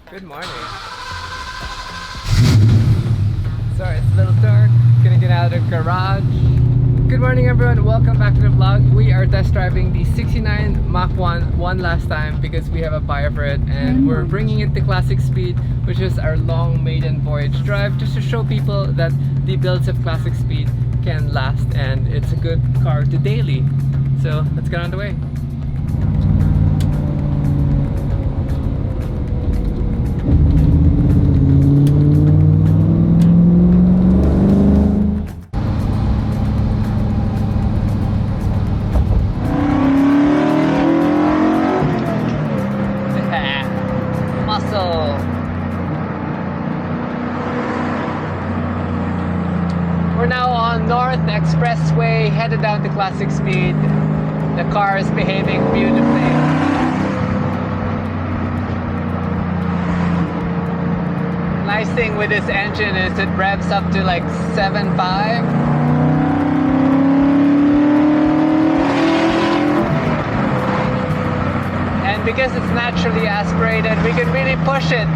Good morning. Sorry, it's a little dark. Gonna get out of the garage. Good morning, everyone. Welcome back to the vlog. We are test driving the 69 Mach one last time because we have a buyer for it, and we're bringing it to classic speed, which is our long maiden voyage drive, just to show people that the builds of classic speed can last, and it's a good car to daily. So let's get on the way. We're now on North Expressway, headed down to classic speed. The car is behaving beautifully. Nice thing with this engine is it revs up to like 7.5. And because it's naturally aspirated, we can really push it,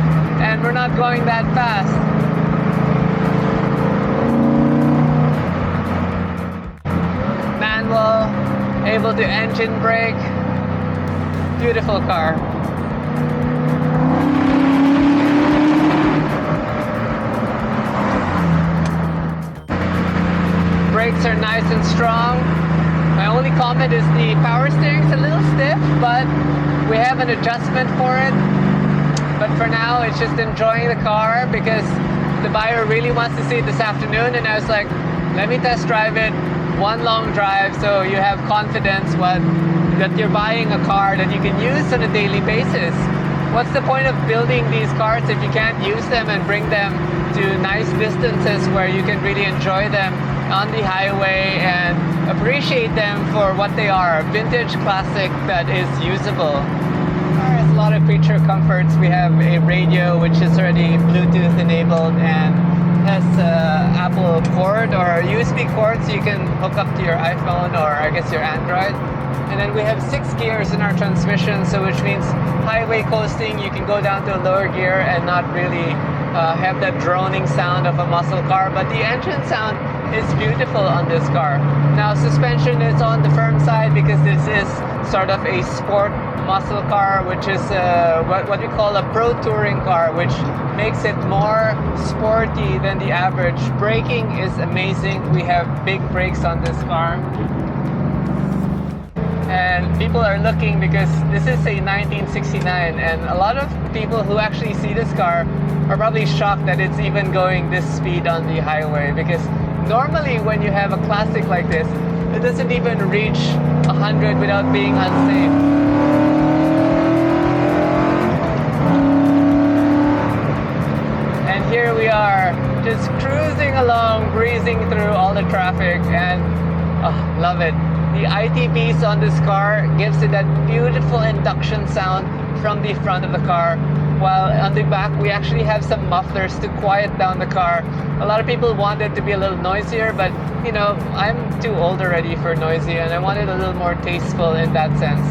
and we're not going that fast. Manual, able to engine brake. Beautiful car. Brakes are nice and strong. My only comment is the power steering's a little stiff, but we have an adjustment for it. But for now, it's just enjoying the car because the buyer really wants to see it this afternoon, and I was like, let me test drive it. One long drive, so you have confidence that you're buying a car that you can use on a daily basis. What's the point of building these cars if you can't use them and bring them to nice distances where you can really enjoy them on the highway and appreciate them for what they are, a vintage classic that is usable. There's a lot of feature comforts. We have a radio which is already Bluetooth enabled and has Apple cord or USB cord, so you can hook up to your iPhone or I guess your Android. And then we have 6 gears in our transmission, so which means highway coasting, you can go down to a lower gear and not really have that droning sound of a muscle car, but the engine sound is beautiful on this car. Now suspension is on the firm side because this is sort of a sport muscle car, which is what we call a pro touring car, which makes it more sporty than the average. Braking is amazing. We have big brakes on this car. And people are looking because this is a 1969, and a lot of people who actually see this car are probably shocked that it's even going this speed on the highway, because normally when you have a classic like this, it doesn't even reach 100 without being unsafe. And here we are, just cruising along, breezing through all the traffic, and oh, love it. The ITBs on this car gives it that beautiful induction sound from the front of the car, while on the back we actually have some mufflers to quiet down the car. A lot of people want it to be a little noisier, but you know, I'm too old already for noisy, and I want it a little more tasteful in that sense.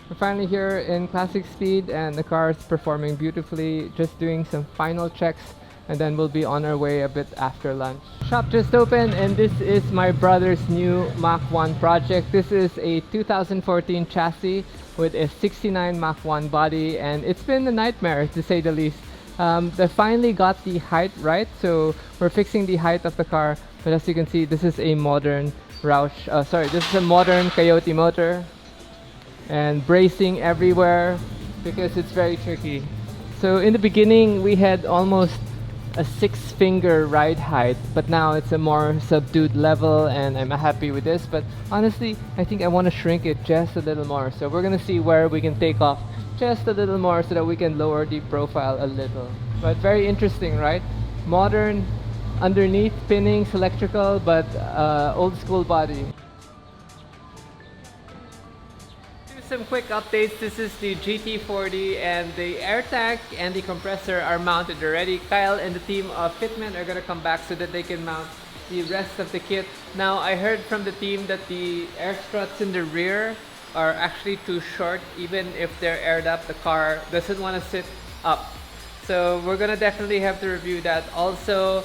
We're finally here in classic speed, and the car is performing beautifully. Just doing some final checks, and then we'll be on our way a bit after lunch. Shop just opened, and this is my brother's new Mach 1 project. This is a 2014 chassis with a 69 Mach 1 body, and it's been a nightmare to say the least. They finally got the height right, so we're fixing the height of the car. But as you can see, this is a modern this is a modern Coyote motor, and bracing everywhere because it's very tricky. So in the beginning we had almost a 6-finger ride height, but now it's a more subdued level, and I'm happy with this. But honestly, I think I want to shrink it just a little more, so we're gonna see where we can take off just a little more so that we can lower the profile a little. But very interesting, right? Modern underneath, pinnings, electrical, but old school body. Some quick updates. This is the GT40, and the air tank and the compressor are mounted already. Kyle and the team of Fitment are going to come back so that they can mount the rest of the kit. Now I heard from the team that the air struts in the rear are actually too short. Even if they're aired up, the car doesn't want to sit up. So we're gonna definitely have to review that. Also,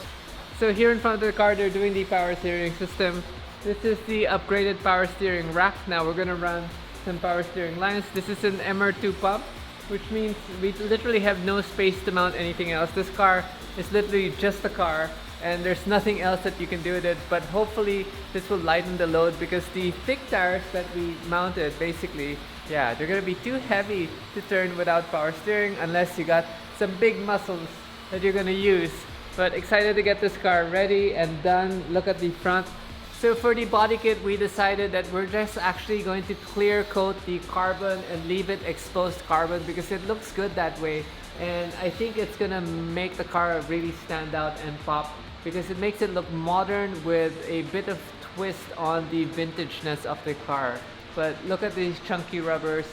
so here in front of the car, they're doing the power steering system. This is the upgraded power steering rack. Now we're gonna run some power steering lines. This is an MR2 pump, which means we literally have no space to mount anything else. This car is literally just a car, and there's nothing else that you can do with it. But hopefully this will lighten the load, because the thick tires that we mounted, basically, yeah, they're gonna be too heavy to turn without power steering unless you got some big muscles that you're gonna use. But excited to get this car ready and done. Look at the front. So for the body kit, we decided that we're just actually going to clear coat the carbon and leave it exposed carbon, because it looks good that way. And I think it's gonna make the car really stand out and pop, because it makes it look modern with a bit of twist on the vintageness of the car. But look at these chunky rubbers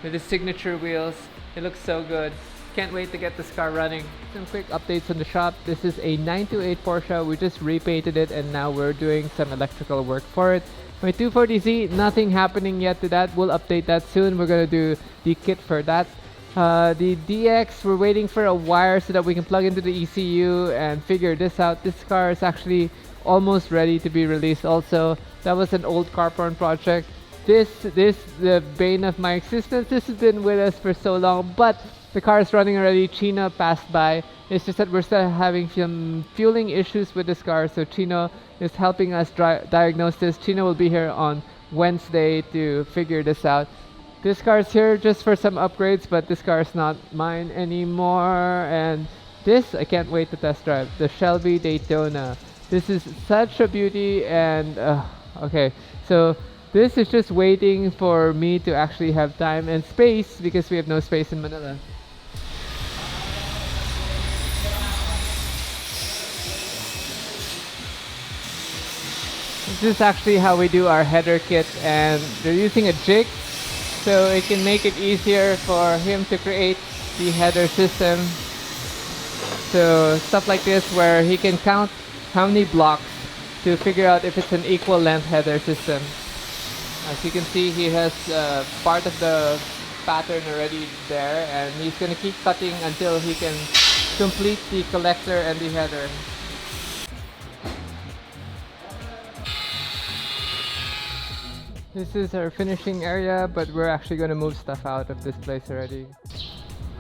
with the signature wheels. It looks so good. Can't wait to get this car running. Some quick updates on the shop. This is a 928 Porsche. We just repainted it and now we're doing some electrical work for it. My 240Z, nothing happening yet to that. We'll update that soon. We're gonna do the kit for that. The DX, we're waiting for a wire so that we can plug into the ECU and figure this out. This car is actually almost ready to be released also. That was an old car porn project. This the bane of my existence. This has been with us for so long, but the car is running already. Chino passed by. It's just that we're still having some fueling issues with this car, so Chino is helping us diagnose this. Chino will be here on Wednesday to figure this out. This car is here just for some upgrades, but this car is not mine anymore. And this, I can't wait to test drive. The Shelby Daytona. This is such a beauty, and okay, so this is just waiting for me to actually have time and space, because we have no space in Manila. This is actually how we do our header kit, and they're using a jig so it can make it easier for him to create the header system. So stuff like this, where he can count how many blocks to figure out if it's an equal length header system. As you can see, he has part of the pattern already there, and he's gonna keep cutting until he can complete the collector and the header. This is our finishing area, but we're actually going to move stuff out of this place already.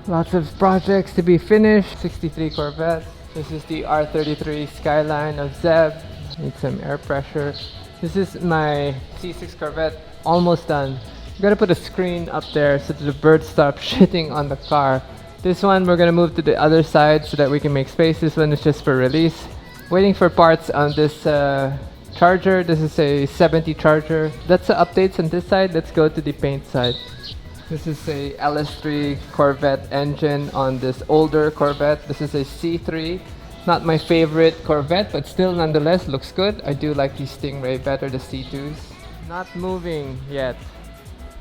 Lots of projects to be finished. 63 Corvette. This is the R33 Skyline of Zeb. Need some air pressure. This is my C6 Corvette. Almost done. I'm going to put a screen up there so that the birds stop shitting on the car. This one we're going to move to the other side so that we can make space. This one is just for release. Waiting for parts on this Charger. This is a 70 Charger. That's the updates on this side. Let's go to the paint side. This is a LS3 Corvette engine on this older Corvette. This is a C3. Not my favorite Corvette, but still nonetheless looks good. I do like the Stingray better, the C2s. Not moving yet.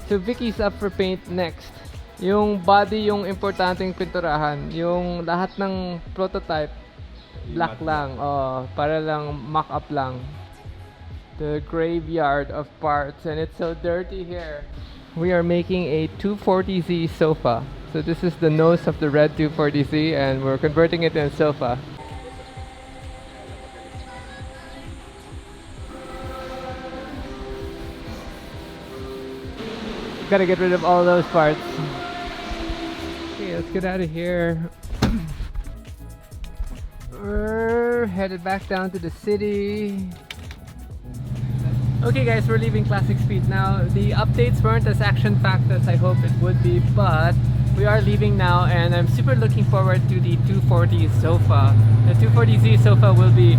So Vicky's up for paint next. Yung body yung importanteng pinturahan. Yung lahat ng prototype black lang. Oh, para lang mock-up lang. The graveyard of parts, and it's so dirty here. We are making a 240Z sofa. So this is the nose of the red 240Z, and we're converting it into a sofa. Gotta get rid of all those parts. Okay, let's get out of here. We're headed back down to the city. Okay guys, we're leaving Classic Speed now. The updates weren't as action-packed as I hoped it would be, but we are leaving now, and I'm super looking forward to the 240 sofa. The 240Z sofa will be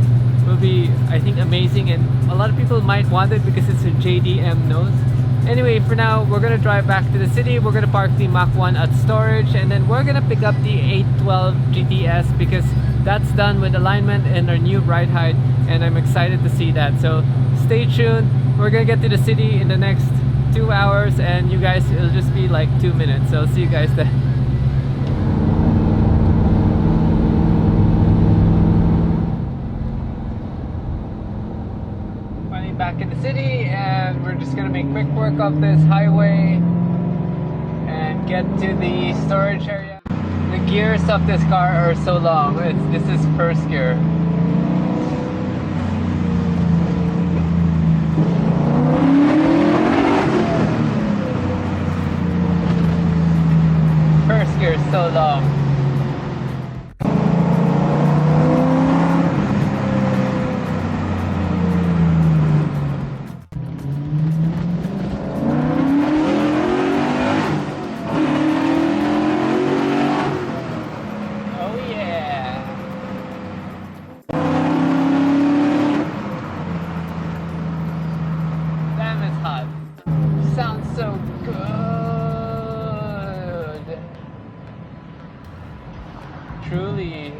I think amazing, and a lot of people might want it because it's a JDM nose. Anyway, for now, we're gonna drive back to the city. We're gonna park the Mach One at storage, and then we're gonna pick up the 812 GTS because that's done with alignment and our new ride height, and I'm excited to see that. So stay tuned. We're gonna get to the city in the next 2 hours, and you guys, it'll just be like 2 minutes. So see you guys then. off this highway and get to the storage area. The gears of this car are so long. This is first gear. First gear is so long. Truly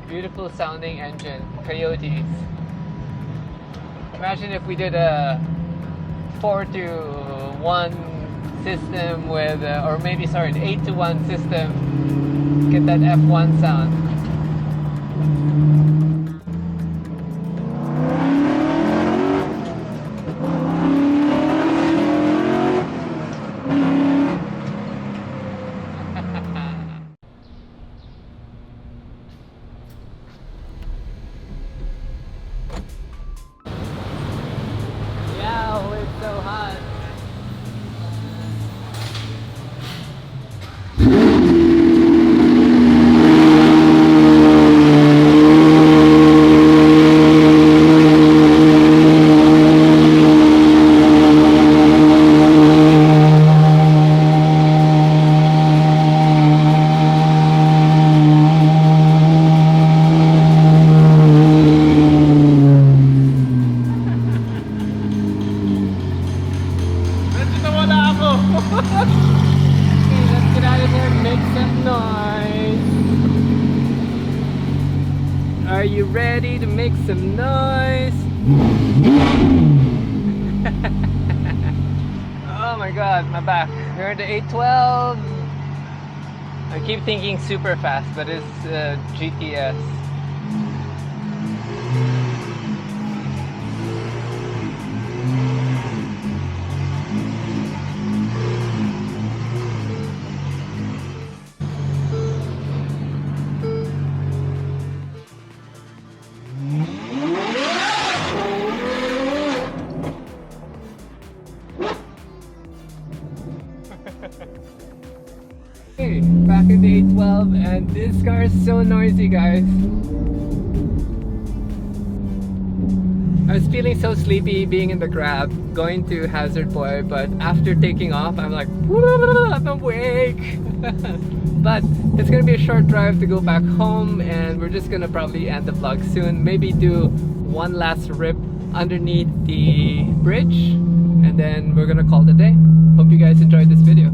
beautiful sounding engine, Coyotes. Imagine if we did a 4-to-1 system with, or maybe sorry, an 8-to-1 system. Get that F1 sound. Are you ready to make some noise? Oh my god, my back. We're at the 812. I keep thinking super fast, but it's GTS. Hey, back in the 812, and this car is so noisy, guys. I was feeling so sleepy being in the Grab, going to Hazard Boy, but after taking off, I'm like, I'm awake! But it's gonna be a short drive to go back home, and we're just gonna probably end the vlog soon. Maybe do one last rip underneath the bridge, and then we're gonna call it a day. Hope you guys enjoyed this video.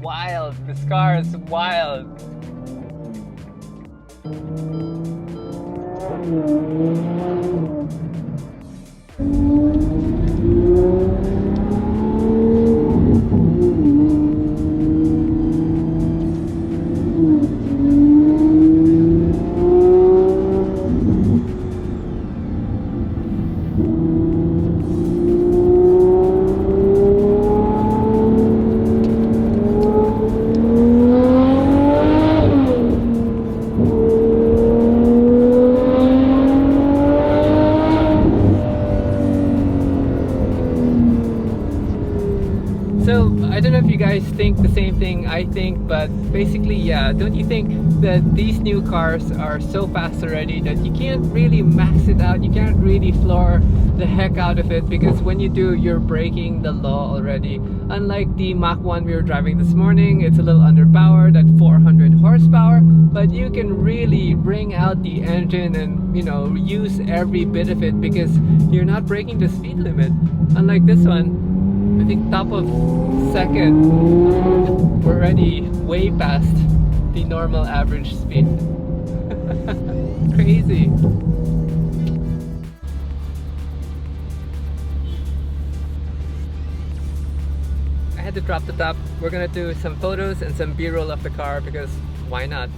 Wild, this car is wild. So, I don't know if you guys think the same thing I think, but basically, yeah, don't you think that these new cars are so fast already that you can't really max it out, you can't really floor the heck out of it, because when you do, you're breaking the law already. Unlike the Mach One we were driving this morning, it's a little underpowered at 400 horsepower, but you can really bring out the engine and, you know, use every bit of it because you're not breaking the speed limit. Unlike this one, I think top of second, we're already way past the normal average speed. Crazy. I had to drop the top. We're gonna do some photos and some B-roll of the car because why not?